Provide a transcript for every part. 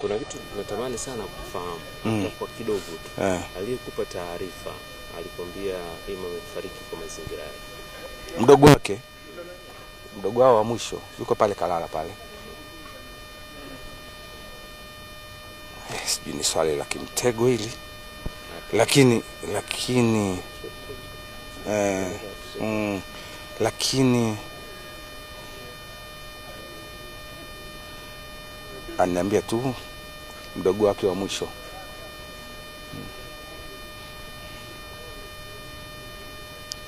Kuna kitu natamani sana kufahamu kwa kidogo tu. Aliyekupa taarifa alikwambia Ima amefariki kwa mazingira yake? Mdogo wake. Mdogo wao wa mwisho yuko pale kalala pale. Sijui ni swali la kimtego hili. Lakini ananiambia tu mdogo wake wa mwisho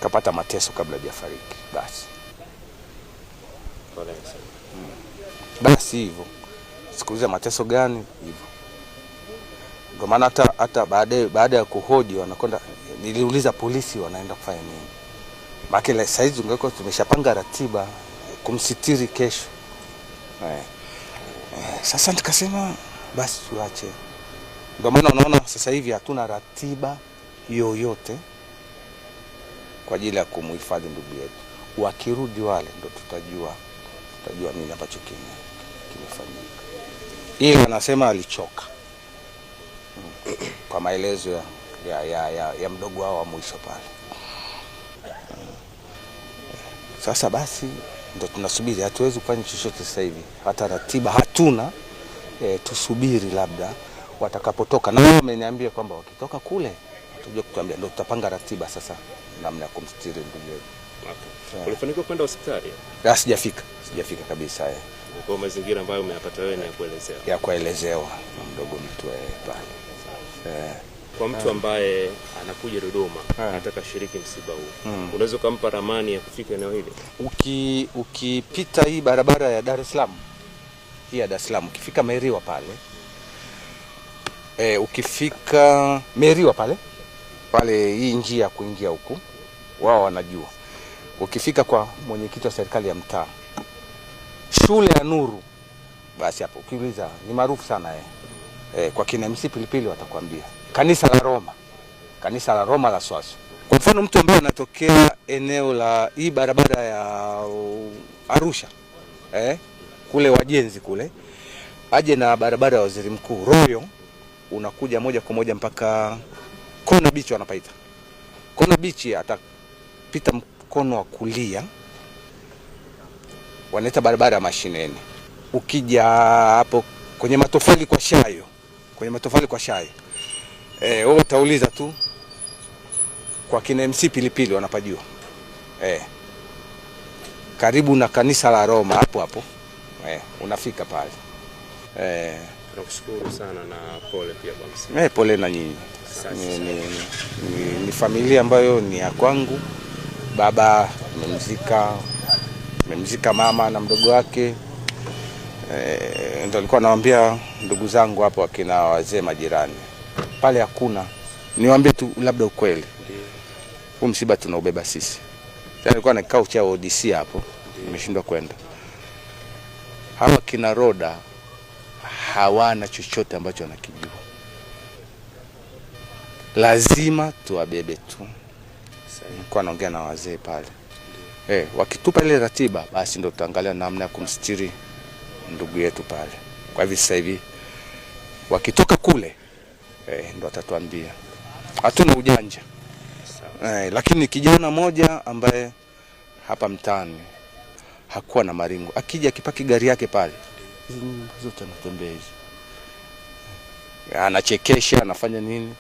kapata mateso kabla hajafariki. Basi hivyo. Sikuuliza mateso gani hivyo. Kwa maana hata baada ya kuhoji wanakwenda, niliuliza polisi wanaenda kufanya nini. Maana saizi ungekuwa tumeshapanga ratiba kumsitiri kesho. Sasa nikasema basi tuache. Ndio maana unaona sasa hivi hatuna ratiba yoyote kwa ajili ya kumhifadhi ndugu yetu. Wakirudi wale ndio tutajua nini ambacho kimefanyika. Yeye anasema alichoka. Kwa maelezo ya mdogo wao wa mwisho pale. Sasa basi ndio tunasubiri, hatuwezi kufanya chochote sasa hivi. Hata ratiba hatuna. Tusubiri labda watakapotoka. Na wao wameniambia kwamba wakitoka kule tuje kutuambia, ndio tutapanga ratiba sasa namna ya kumstiri ndugu yetu. Ulifanikiwa kwenda hospitali? Sijafika kabisa. Kwa mazingira ambayo umeyapata wewe ya kuelezewa na mdogo mtu pale. Kwa mtu ambaye anakuja Dodoma anataka shiriki msiba huu, unaweza kumpa ramani ya kufika eneo hili? Ukipita hii barabara ya Dar es Salaam, ukifika Meriwa pale, ukifika Meriwa pale hii njia kuingia huku, wao wanajua. Ukifika kwa mwenyekiti wa serikali ya mtaa, shule ya Nuru, basi hapo ukiuliza ni maarufu sana kwa kina MC Pilipili watakwambia. Kanisa la Roma la Swaso. Kwa mfano mtu ambaye anatokea eneo la hii barabara ya Arusha, kule Wajenzi kule, aje na barabara ya Waziri Mkuu Royo, unakuja moja kwa moja mpaka Kona Beach wanapaita. Kona Beach atapita mkono wa kulia, wanaita barabara ya Mashineni. Ukija hapo kwenye matofali kwa Shayo, wewe utauliza tu kwa kina MC Pilipili wanapajua. Karibu na kanisa la Roma hapo. Unafika pale. Nakushukuru sana na pole pia kwa msiba. Pole na nyinyi. Ni familia ambayo ni ya kwangu. Baba memzika mama na mdogo wake. Ndio nilikuwa nawaambia ndugu zangu hapo akina wazee majirani. Pale hakuna. Niwaambie tu labda ukweli. Huu msiba tunaubeba sisi. Nilikuwa na kikao cha ODC hapo, nimeshindwa kwenda. Hawa kina Roda hawana chochote ambacho wanakijua. Lazima tuwabebe tu. Nilikuwa naongea na wazee pale. Wakitupa ile ratiba basi ndio tutaangalia namna ya kumstiri ndugu yetu pale. Kwa hivyo sasa hivi wakitoka kule ndio atatuambia. Hatuna ujanja. Lakini kijana moja ambaye hapa mtaani hakuwa na maringo, akija akipaki gari yake pale, zote anatembea hizo. Anachekesha, anafanya nini?